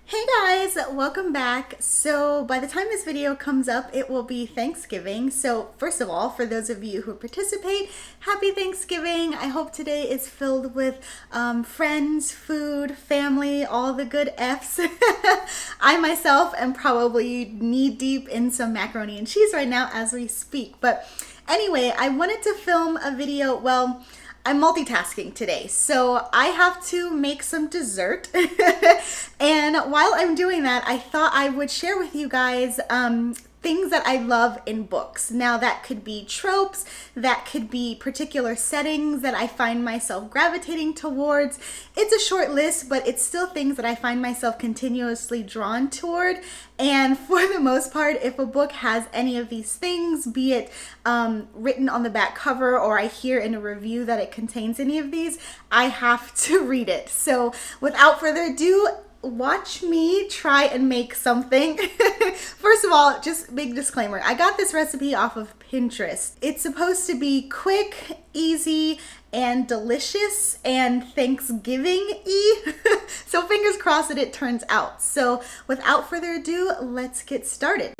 Hey guys, welcome back. So by the time this video comes up, it will be Thanksgiving. So first of all, for those of you who participate, happy Thanksgiving. I hope today is filled with friends, food, family, all the good F's. I myself am probably knee deep in some macaroni and cheese right now as we speak. But anyway, I wanted to film a video, I'm multitasking today, so I have to make some dessert. And while I'm doing that, I thought I would share with you guys things that I love in books. Now that could be tropes, that could be particular settings that I find myself gravitating towards. It's a short list, but it's still things that I find myself continuously drawn toward. And for the most part, if a book has any of these things, be it written on the back cover or I hear in a review that it contains any of these, I have to read it. So without further ado, watch me try and make something. First of all, just big disclaimer, I got this recipe off of Pinterest. It's supposed to be quick, easy, and delicious and Thanksgiving-y. So fingers crossed that it turns out. So without further ado, let's get started.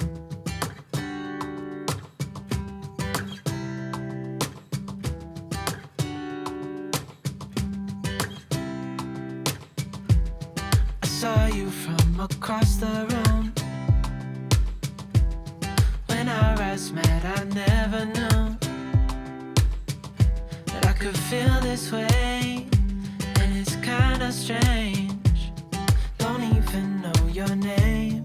Saw you from across the room. When our eyes met, I never knew that I could feel this way, and it's kinda strange. Don't even know your name.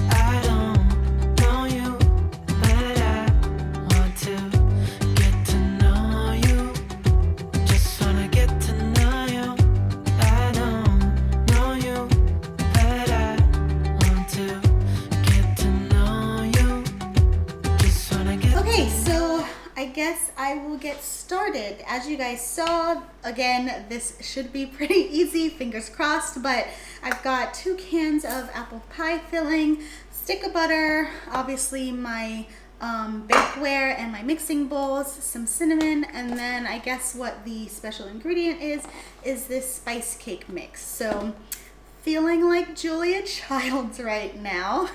I don't know you, but I want to get to know you. Just wanna get to know you. Okay, so I guess I will get started. As you guys saw, again, this should be pretty easy, fingers crossed, but I've got 2 cans of apple pie filling, stick of butter, obviously my bakeware and my mixing bowls, some cinnamon, and then I guess what the special ingredient is this spice cake mix. So feeling like Julia Childs right now.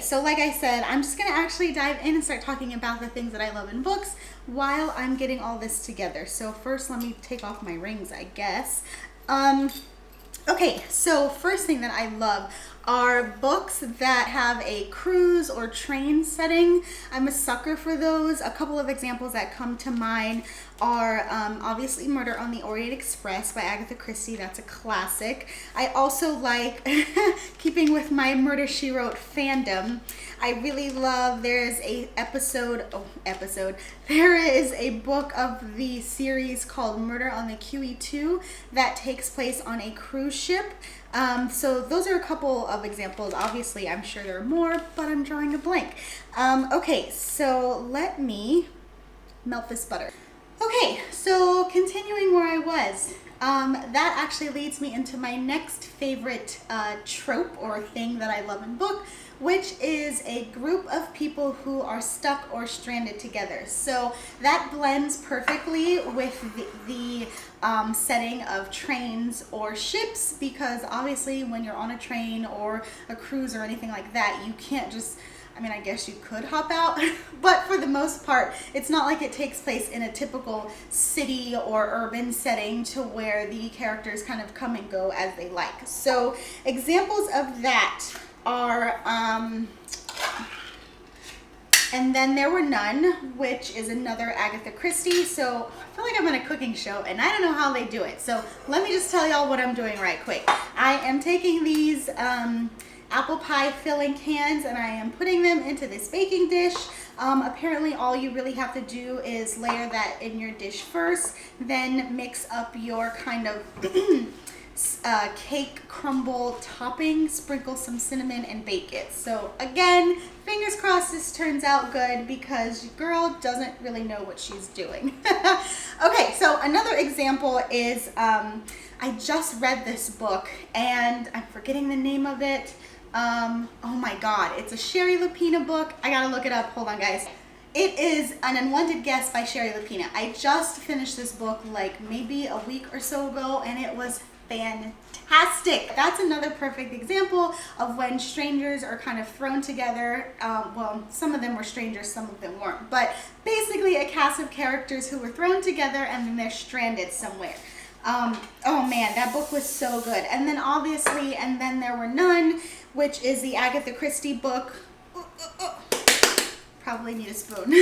So like I said, I'm just gonna actually dive in and start talking about the things that I love in books while I'm getting all this together. So first, let me take off my rings, I guess. Okay, so first thing that I love are books that have a cruise or train setting. I'm a sucker for those. A couple of examples that come to mind are obviously Murder on the Orient Express by Agatha Christie. That's a classic. I also like, keeping with my Murder, She Wrote fandom, I really love, there is a there is a book of the series called Murder on the QE2 that takes place on a cruise ship. So those are a couple of examples. Obviously, I'm sure there are more, but I'm drawing a blank. Okay, so let me melt this butter. Okay, so continuing where I was, that actually leads me into my next favorite trope or thing that I love in book, which is a group of people who are stuck or stranded together. So that blends perfectly with the setting of trains or ships, because obviously when you're on a train or a cruise or anything like that, you can't just, I guess you could hop out, but for the most part, it's not like it takes place in a typical city or urban setting to where the characters kind of come and go as they like. So examples of that are, And Then There Were None, which is another Agatha Christie. So I feel like I'm on a cooking show and I don't know how they do it. So let me just tell y'all what I'm doing right quick. I am taking these apple pie filling cans and I am putting them into this baking dish. Apparently all you really have to do is layer that in your dish first, then mix up your kind of cake crumble topping, sprinkle some cinnamon and bake it. So again, fingers crossed this turns out good because your girl doesn't really know what she's doing. Okay, so another example is, I just read this book and I'm forgetting the name of it. Oh my God, it's a Sheree book. I gotta look it up. Hold on, guys. It is an Unwanted Guest by Sheree. I just finished this book like maybe a week or so ago, and it was fantastic. That's another perfect example of when strangers are kind of thrown together. Well, some of them were strangers, some of them weren't, but basically a cast of characters who were thrown together and then they're stranded somewhere. Oh man, that book was so good. And then obviously, And Then There Were None, which is the Agatha Christie book. Probably need a spoon.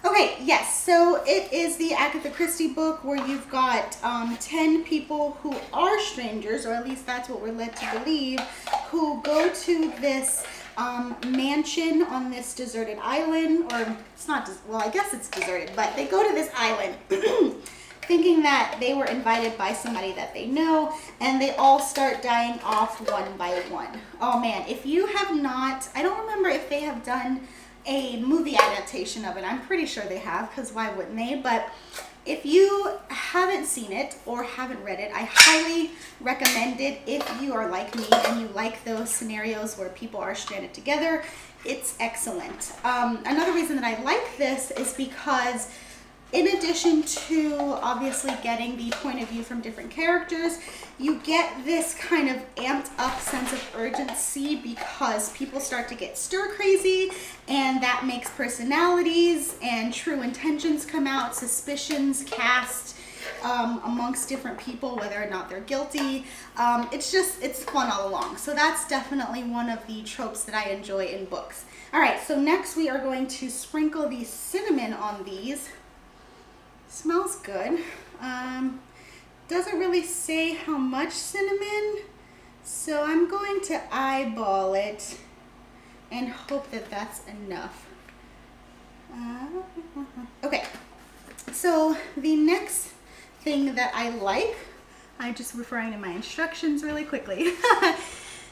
Okay, yes, so it is the Agatha Christie book where you've got 10 people who are strangers, or at least that's what we're led to believe, who go to this mansion on this deserted island, or it's not, well, I guess it's deserted, but they go to this island thinking that they were invited by somebody that they know, and they all start dying off one by one. Oh man, if you have not, I don't remember if they have done a movie adaptation of it. I'm pretty sure they have, because why wouldn't they? But if you haven't seen it or haven't read it, I highly recommend it if you are like me and you like those scenarios where people are stranded together. It's excellent. Another reason that I like this is because in addition to obviously getting the point of view from different characters, you get this kind of amped up sense of urgency because people start to get stir crazy, and that makes personalities and true intentions come out, suspicions cast amongst different people, whether or not they're guilty. It's fun all along. So that's definitely one of the tropes that I enjoy in books. All right, so next we are going to sprinkle the cinnamon on these. Smells good. Doesn't really say how much cinnamon, so I'm going to eyeball it and hope that that's enough. Okay, so the next thing that I like, I'm just referring to my instructions really quickly.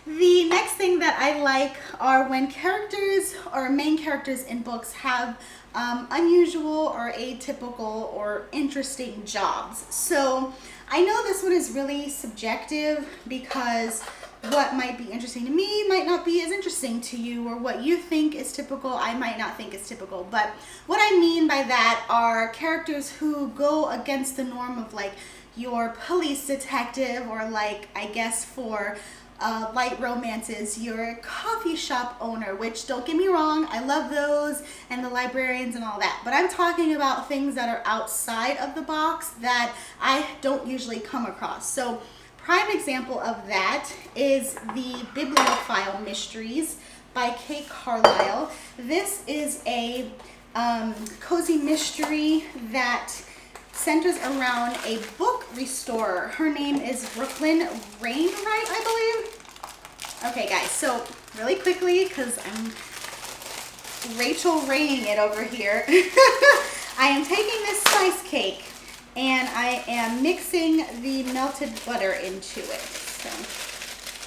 The next thing that I like are when characters or main characters in books have unusual or atypical or interesting jobs. So I know this one is really subjective because what might be interesting to me might not be as interesting to you, or what you think is typical I might not think is typical. But what I mean by that are characters who go against the norm of like your police detective, or like, I guess for light romances, your coffee shop owner, which, don't get me wrong, I love those, and the librarians and all that, but I'm talking about things that are outside of the box that I don't usually come across. So prime example of that is the Bibliophile Mysteries by Kate Carlisle. This is a cozy mystery that centers around a book restorer. Her name is Brooklyn Rainwright, I believe. Okay, guys, so really quickly, because I'm Rachel Raining it over here, I am taking this spice cake and I am mixing the melted butter into it. So,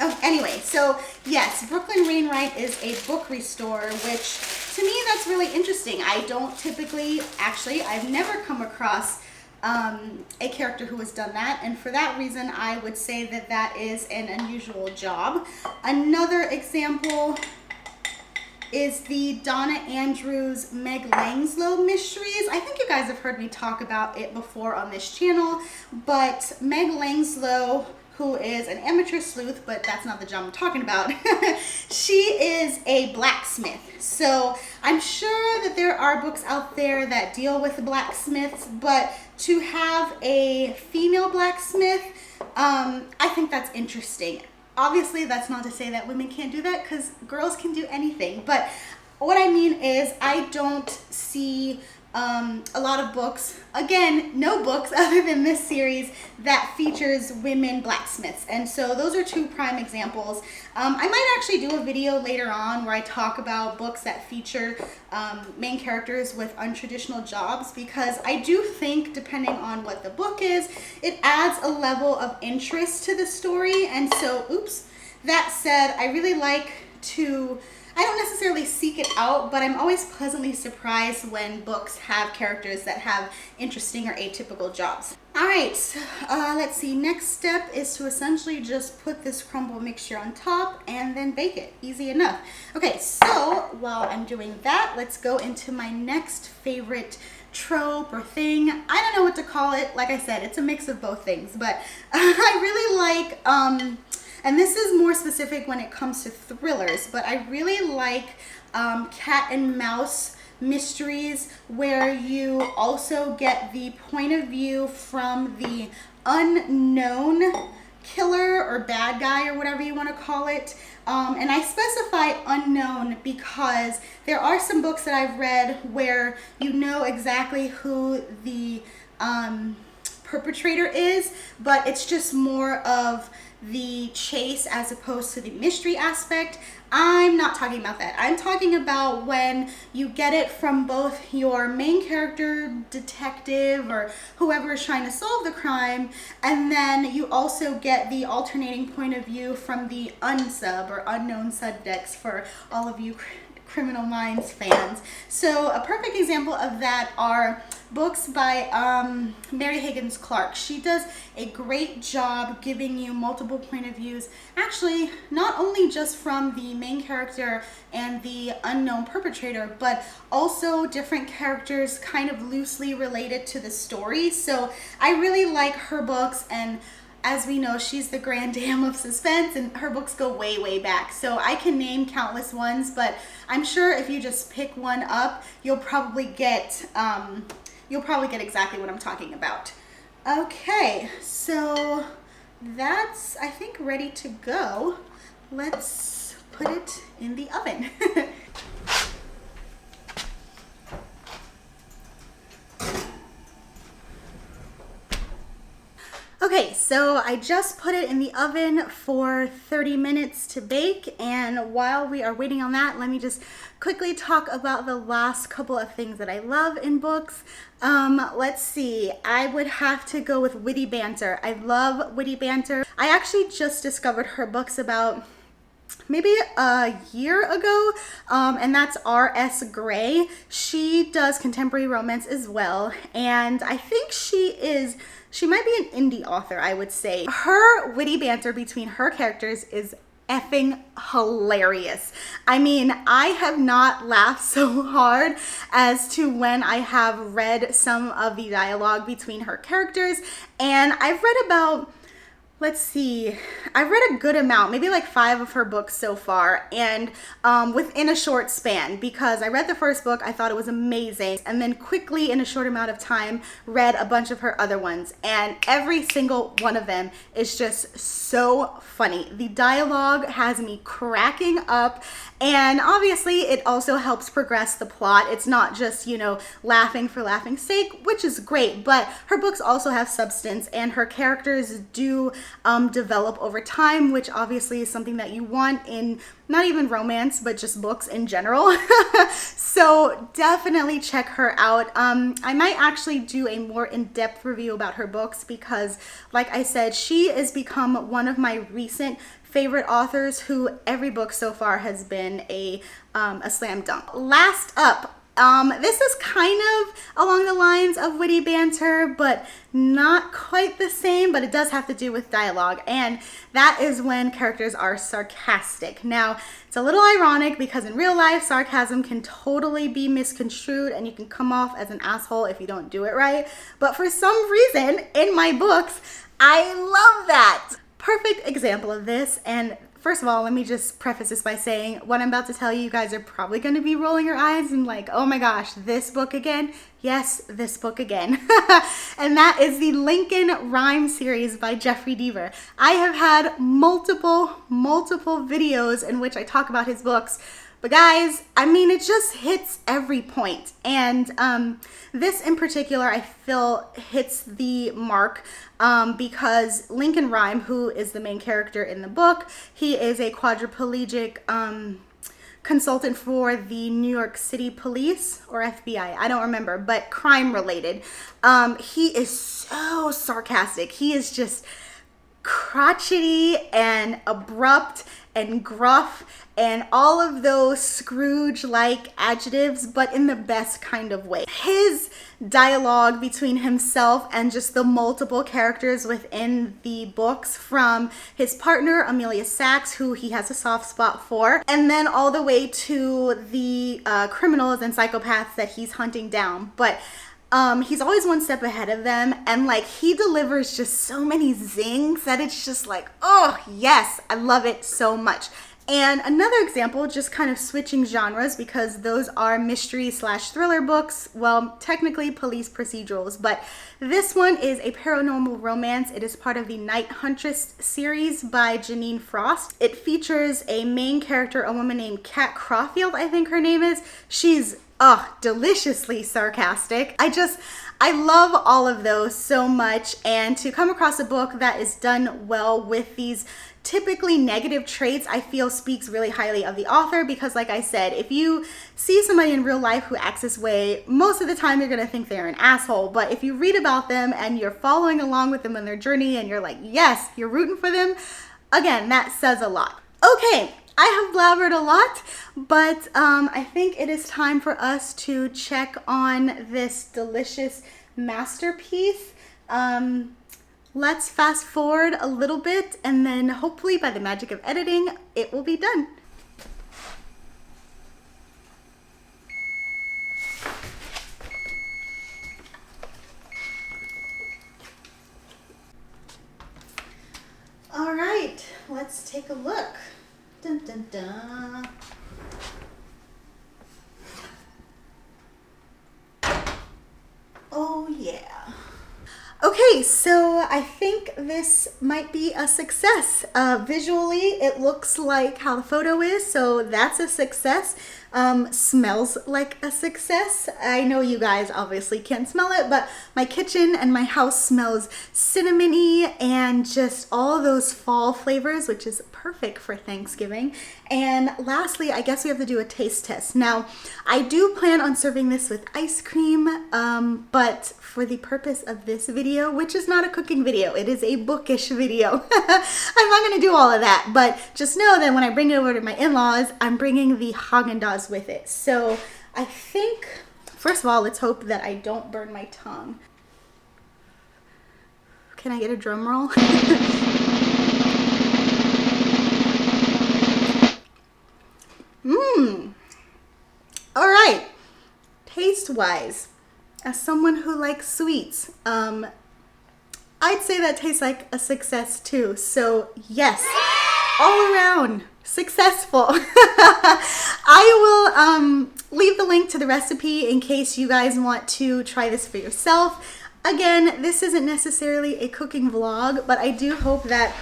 oh, anyway, so yes, Brooklyn Rainwright is a book restorer, which to me that's really interesting. I don't typically, actually, I've never come across a character who has done that, and for that reason I would say that that is an unusual job. Another example is the Donna Andrews Meg Langslow Mysteries. I think you guys have heard me talk about it before on this channel, but Meg Langslow, who is an amateur sleuth, but that's not the job I'm talking about. She is a blacksmith. So I'm sure that there are books out there that deal with blacksmiths, but to have a female blacksmith, I think that's interesting. Obviously, that's not to say that women can't do that, because girls can do anything. But what I mean is, I don't see a lot of books, again, no books other than this series that features women blacksmiths, and so those are two prime examples. I might actually do a video later on where I talk about books that feature main characters with untraditional jobs, because I do think, depending on what the book is, it adds a level of interest to the story. And so, oops, that said, I really like to, I don't necessarily seek it out, but I'm always pleasantly surprised when books have characters that have interesting or atypical jobs. All right, let's see. Next step is to essentially just put this crumble mixture on top and then bake it. Easy enough. Okay, so while I'm doing that, let's go into my next favorite trope or thing. I don't know what to call it. Like I said, it's a mix of both things, but I really like, and this is more specific when it comes to thrillers, but I really like cat and mouse mysteries where you also get the point of view from the unknown killer or bad guy or whatever you want to call it. And I specify unknown because there are some books that I've read where you know exactly who the perpetrator is, but it's just more of the chase as opposed to the mystery aspect. I'm not talking about that. I'm talking about when you get it from both your main character, detective, or whoever is trying to solve the crime, and then you also get the alternating point of view from the unsub or unknown subjects for all of you Criminal Minds fans. So a perfect example of that are books by Mary Higgins Clark. She does a great job giving you multiple point of views, actually not only just from the main character and the unknown perpetrator, but also different characters kind of loosely related to the story. So I really like her books, and as we know, she's the grand dame of suspense, and her books go way, way back. So I can name countless ones, but I'm sure if you just pick one up, you'll probably get exactly what I'm talking about. Okay, so that's, I think, ready to go. Let's put it in the oven. Okay, so I just put it in the oven for 30 minutes to bake, and while we are waiting on that, let me just quickly talk about the last couple of things that I love in books. Let's see, I would have to go with Witty Banter. I love Witty Banter. I actually just discovered her books about maybe a year ago, and that's R.S. Gray. She does contemporary romance as well, and I think she might be an indie author, I would say. Her witty banter between her characters is effing hilarious. I mean, I have not laughed so hard as to when I have read some of the dialogue between her characters, and I've read about, let's see, I've read a good amount, maybe like 5 of her books so far, and within a short span, because I read the first book, I thought it was amazing, and then quickly in a short amount of time read a bunch of her other ones, and every single one of them is just so funny. The dialogue has me cracking up, and obviously it also helps progress the plot. It's not just, you know, laughing for laughing's sake, which is great, but her books also have substance, and her characters do develop over time, which obviously is something that you want in not even romance, but just books in general. So definitely check her out. I might actually do a more in-depth review about her books because, like I said, she has become one of my recent favorite authors who every book so far has been a slam dunk. Last up, this is kind of along the lines of Witty Banter, but not quite the same, but it does have to do with dialogue, and that is when characters are sarcastic. Now, it's a little ironic because in real life, sarcasm can totally be misconstrued and you can come off as an asshole if you don't do it right, but for some reason, in my books, I love that. Perfect example of this, and first of all, let me just preface this by saying what I'm about to tell you, you guys are probably going to be rolling your eyes and like, oh my gosh, this book again? Yes, this book again. And that is the Lincoln Rhyme series by Jeffrey Deaver. I have had multiple videos in which I talk about his books, but guys, I mean, it just hits every point. And this in particular, I feel hits the mark because Lincoln Rhyme, who is the main character in the book, he is a quadriplegic consultant for the New York City Police or FBI, I don't remember, but crime related. He is so sarcastic. He is just crotchety and abrupt and gruff and all of those Scrooge-like adjectives, but in the best kind of way. His dialogue between himself and just the multiple characters within the books, from his partner Amelia Sachs, who he has a soft spot for, and then all the way to the criminals and psychopaths that he's hunting down. But he's always one step ahead of them, and like he delivers just so many zings that it's just like, oh yes, I love it so much. And another example, just kind of switching genres, because those are mystery / thriller books, well, technically police procedurals, but this one is a paranormal romance. It is part of the Night Huntress series by Janine Frost. It features a main character, a woman named Kat Caulfield, I think her name is. She's deliciously sarcastic. I love all of those so much, and to come across a book that is done well with these typically negative traits, I feel speaks really highly of the author, because like I said, if you see somebody in real life who acts this way, most of the time you're gonna think they're an asshole. But if you read about them and you're following along with them on their journey and you're like, yes, you're rooting for them, again, that says a lot. Okay, I have blabbered a lot, but I think it is time for us to check on this delicious masterpiece. Let's fast forward a little bit, and then hopefully by the magic of editing, it will be done. All right, let's take a look. Dun, dun, dun. Oh yeah. Okay, so I think this might be a success. Visually, it looks like how the photo is, so that's a success. Smells like a success. I know you guys obviously can't smell it, but my kitchen and my house smells cinnamony and just all those fall flavors, which is perfect for Thanksgiving. And lastly, I guess we have to do a taste test. Now, I do plan on serving this with ice cream, but for the purpose of this video, which is not a cooking video, it is a bookish video, I'm not going to do all of that, but just know that when I bring it over to my in-laws, I'm bringing the Haagen-Dazs with it. So I think, first of all, let's hope that I don't burn my tongue. Can I get a drum roll? All right, taste-wise, as someone who likes sweets, I'd say that tastes like a success too. So yes, all around successful. I will leave the link to the recipe in case you guys want to try this for yourself. Again, this isn't necessarily a cooking vlog, but I do hope that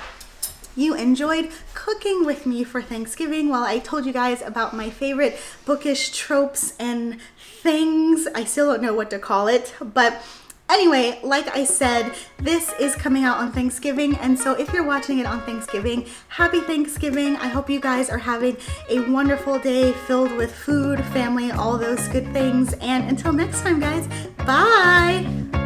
you enjoyed cooking with me for Thanksgiving while I told you guys about my favorite bookish tropes and things. I still don't know what to call it, but anyway, like I said, this is coming out on Thanksgiving, and so if you're watching it on Thanksgiving, happy Thanksgiving. I hope you guys are having a wonderful day filled with food, family, all those good things, and until next time, guys, bye!